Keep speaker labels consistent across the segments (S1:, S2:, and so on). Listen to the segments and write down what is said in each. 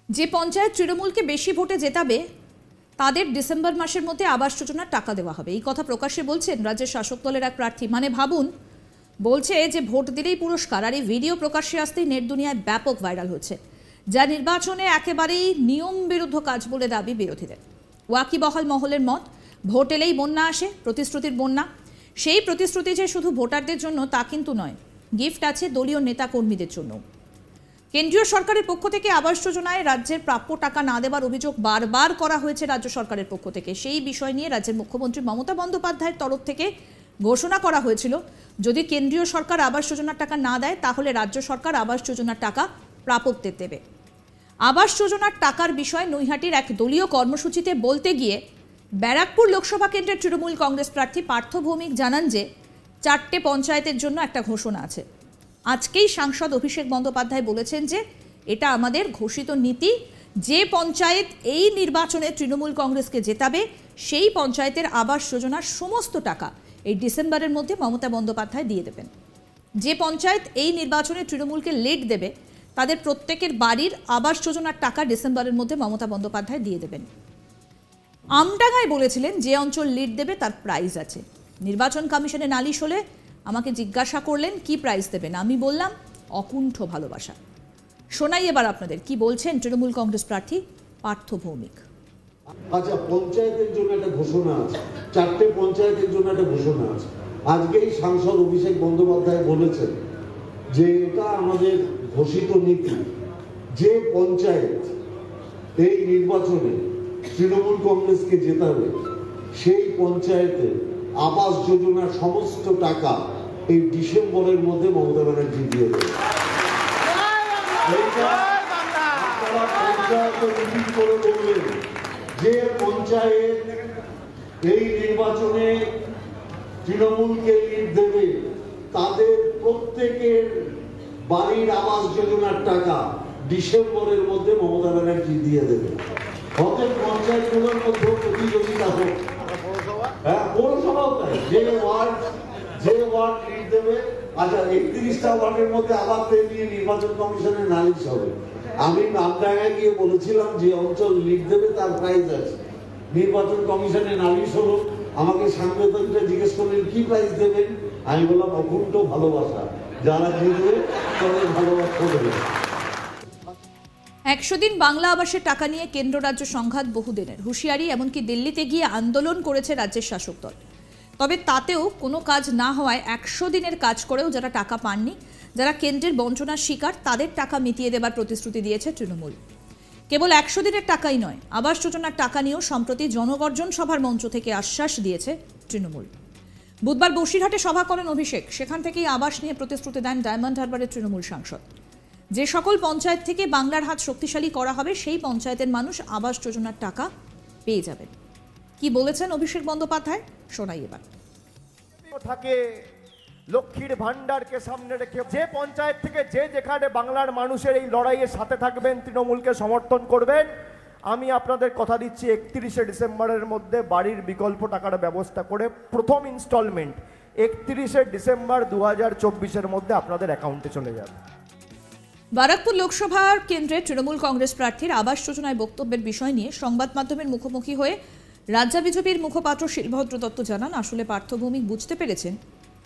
S1: যে পঞ্চায়েত তৃণমূলকে বেশি ভোটে জেতাবে তাদের ডিসেম্বর মাসের মধ্যে আবাস যোজনার টাকা দেওয়া হবে, এই কথা প্রকাশ্যে বলছেন রাজ্যের শাসক দলের এক প্রার্থী। মানে ভাবুন, বলছে যে ভোট দিলেই পুরস্কার। আর এই ভিডিও প্রকাশ্যে আসতেই নেট দুনিয়ায় ব্যাপক ভাইরাল হচ্ছে, যা নির্বাচনে একেবারেই নিয়ম বিরুদ্ধ কাজ বলে দাবি বিরোধীদের। ওয়াকিবহাল মহলের মত, ভোট এলেই বন্যা আসে, প্রতিশ্রুতির বন্যা। সেই প্রতিশ্রুতি যে শুধু ভোটারদের জন্য তা কিন্তু নয়, গিফট আছে দলীয় নেতা কর্মীদের জন্য। কেন্দ্রীয় সরকারের পক্ষ থেকে আবাস যোজনায় রাজ্যের প্রাপ্য টাকা না দেওয়ার অভিযোগ বারবার করা হয়েছে রাজ্য সরকারের পক্ষ থেকে। সেই বিষয় নিয়ে রাজ্যের মুখ্যমন্ত্রী মমতা বন্দ্যোপাধ্যায়ের তরফ থেকে ঘোষণা করা হয়েছিল, যদি কেন্দ্রীয় সরকার আবাস যোজনার টাকা না দেয় তাহলে রাজ্য সরকার আবাস যোজনার টাকা প্রাপকদের দেবে। আবাস যোজনার টাকার বিষয়ে নৈহাটির এক দলীয় কর্মসূচিতে বলতে গিয়ে ব্যারাকপুর লোকসভা কেন্দ্রের তৃণমূল কংগ্রেস প্রার্থী পার্থ ভৌমিক জানান যে 4টে পঞ্চায়েতের জন্য একটা ঘোষণা আছে। আজকেই সাংসদ অভিষেক বন্দ্যোপাধ্যায় বলেছেন যে এটা আমাদের ঘোষিত নীতি, যে পঞ্চায়েত এই নির্বাচনে তৃণমূল কংগ্রেসকে জেতাবে সেই পঞ্চায়েতের আবাস যোজনার সমস্ত টাকা এই ডিসেম্বরের মধ্যে মমতা বন্দ্যোপাধ্যায় দিয়ে দেবেন। যে পঞ্চায়েত এই নির্বাচনে তৃণমূলকে লিড দেবে তাদের প্রত্যেকের বাড়ির আবাস যোজনার টাকা ডিসেম্বরের মধ্যে মমতা বন্দ্যোপাধ্যায় দিয়ে দেবেন। আমডাঙ্গায় বলেছিলেন যে অঞ্চল লিড দেবে তার প্রাইজ আছে। নির্বাচন কমিশনে নালিশ হলে আমাকে জিজ্ঞাসা করলেন কি প্রাইজ দেবেন, আমি বললাম অকুণ্ঠ ভালোবাসা। শোনাই এবার আপনাদের কি বলছেন তৃণমূল কংগ্রেস প্রার্থী পার্থ ভৌমিক।
S2: আচ্ছা, পঞ্চায়েতের জন্য একটা ঘোষণা আছে, 4টে পঞ্চায়েতের জন্য একটা ঘোষণা আছে। আজকেই সাংসদ অভিষেক বন্দ্যোপাধ্যায় বলেছেন যে এটা আমাদের ঘোষিত নীতি, যে পঞ্চায়েত এই নির্বাচনে তৃণমূল কংগ্রেসকে জেতাবে সেই পঞ্চায়েতে আবাস যোজনার সমস্ত টাকা এই ডিসেম্বরের মধ্যে মমতা ব্যানার্জি দিয়ে দেবে। যে পঞ্চায়েত এই নির্বাচনে তৃণমূলকে লিড দেবে তাদের প্রত্যেকের বাড়ির আবাস যোজনার টাকা ডিসেম্বরের মধ্যে মমতা ব্যানার্জি দিয়ে দেবে। অতএব পঞ্চায়েতগুলোর মধ্যে প্রতিযোগিতা হোক, হ্যাঁ পৌরসভাও তাই, যে ওয়ার্ড লিড দেবে। আচ্ছা, 31টা ওয়ার্ডের মধ্যে আবার নিয়ে নির্বাচন কমিশনের নালিশ হবে। আমি আমডাঙ্গায় গিয়ে বলেছিলাম যে অঞ্চল লিড দেবে তার প্রাইজ আছে, নির্বাচন কমিশনে নালিশ হলো। আমাকে সাংবাদিকরা জিজ্ঞেস করলেন কি প্রাইজ দেবেন, আমি বললাম অকুণ্ঠ ভালোবাসা, যারা জিতবে তাদের ভালোবাসা দেবে।
S1: 100 দিন বাংলা আবাসের টাকা নিয়ে কেন্দ্র রাজ্য সংঘাত বহুদিনের, হুঁশিয়ারি, এমনকি দিল্লিতে গিয়ে আন্দোলন করেছে রাজ্যের শাসক দল। তবে তাতেও কোনো কাজ না হওয়ায় 100 দিনের কাজ করেও যারা টাকা পাননি, যারা কেন্দ্রের বঞ্চনার শিকার, তাদের টাকা মিটিয়ে দেবার প্রতিশ্রুতি দিয়েছে তৃণমূল। কেবল 100 দিনের টাকাই নয়, আবাস যোজনার টাকা নিয়েও সম্প্রতি জনগর্জন সভার মঞ্চ থেকে আশ্বাস দিয়েছে তৃণমূল। বুধবার বসিরহাটে সভা করেন অভিষেক, সেখান থেকেই আবাস নিয়ে প্রতিশ্রুতি দেন ডায়মন্ড হারবারের তৃণমূল সাংসদ। যে সকল পঞ্চায়েত থেকে বাংলার হাত শক্তিশালী করা হবে সেই পঞ্চায়েতের মানুষ আবাস যোজনার টাকা পেয়ে যাবেন। কি বলেছেন অভিষেক বন্দ্যোপাধ্যায়, শোনাই এবার।
S3: থাকে লক্ষ্মীর ভান্ডারকে সামনে রেখে যে পঞ্চায়েত থেকে যে যেখানে বাংলার মানুষের এই লড়াইয়ের সাথে থাকবেন, তৃণমূলকে সমর্থন করবেন, আমি আপনাদের কথা দিচ্ছি 31শে ডিসেম্বরের মধ্যে বাড়ির বিকল্প টাকার ব্যবস্থা করে প্রথম ইনস্টলমেন্ট 31শে ডিসেম্বর 2024-এর মধ্যে আপনাদের অ্যাকাউন্টে চলে যাবে।
S1: বারাকপুর লোকসভার কেন্দ্রে তৃণমূল কংগ্রেস প্রার্থীর আবাস যোজনায় বক্তব্যের বিষয় নিয়ে সংবাদ মাধ্যমের মুখোমুখি হয়ে রাজ্য বিজেপির মুখপাত্র শিলভদ্র দত্ত জানান, আসলে পার্থ ভৌমিক বুঝতে পেরেছেন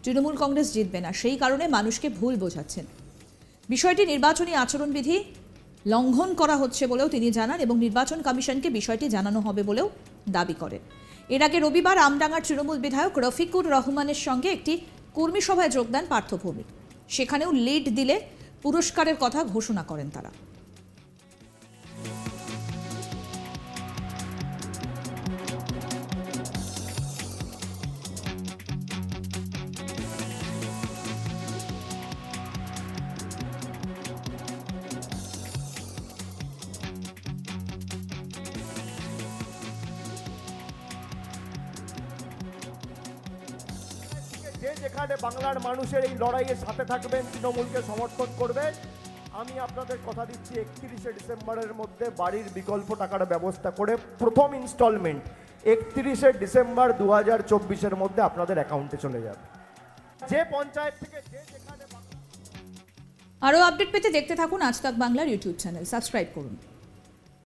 S1: তৃণমূল কংগ্রেস জিতবে না, সেই কারণে মানুষকে ভুল বোঝাচ্ছেন। বিষয়টি নির্বাচনী আচরণবিধি লঙ্ঘন করা হচ্ছে বলেও তিনি জানান এবং নির্বাচন কমিশনকে বিষয়টি জানানো হবে বলেও দাবি করেন। এর আগে রবিবার আমডাঙ্গার তৃণমূল বিধায়ক রফিকুর রহমানের সঙ্গে একটি কর্মী সভায় যোগ দেন পার্থ ভৌমিক। সেখানেও লিড দিলে পুরস্কারের কথা ঘোষণা করেন তারা।
S3: যে যেখানে বাংলার মানুষের এই লড়াইয়ের সাথে থাকবেন, তৃণমূলকে সমর্থন করবেন, আমি আপনাদের কথা দিচ্ছি 31শে ডিসেম্বরের মধ্যে বাড়ির বিকল্প টাকার ব্যবস্থা করে প্রথম ইনস্টলমেন্ট 31শে ডিসেম্বর 2024-এর মধ্যে আপনাদের অ্যাকাউন্টে চলে যাবে। যে পঞ্চায়েত থেকে যে যেখানে
S1: আরও আপডেট পেতে দেখতে থাকুন আজ তাক বাংলার ইউটিউব চ্যানেল, সাবস্ক্রাইব করুন।